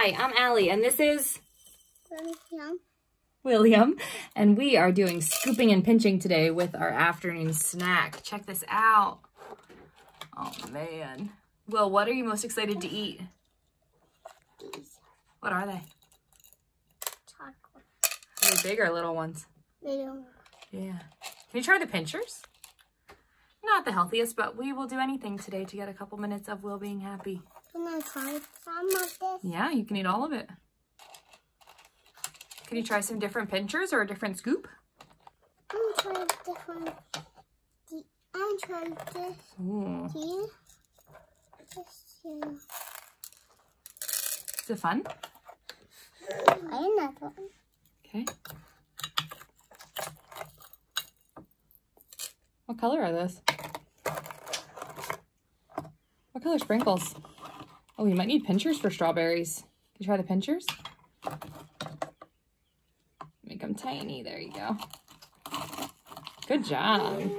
Hi, I'm Allie, and this is William, and we are doing scooping and pinching today with our afternoon snack. Check this out. Oh, man. Will, what are you most excited to eat? These. What are they? Chocolate. Are they big or little ones? Little. Yeah. Can you try the pinchers? Not the healthiest, but we will do anything today to get a couple minutes of Will being happy. Can I try some of this? Yeah, you can eat all of it. Can you try some different pinchers or a different scoop? I'm trying different. I'm trying this. Ooh. Here. This here. Is it fun? I know one. Okay. What color are those? What color sprinkles? Oh, you might need pinchers for strawberries. Can you try the pinchers? Make them tiny. There you go. Good job.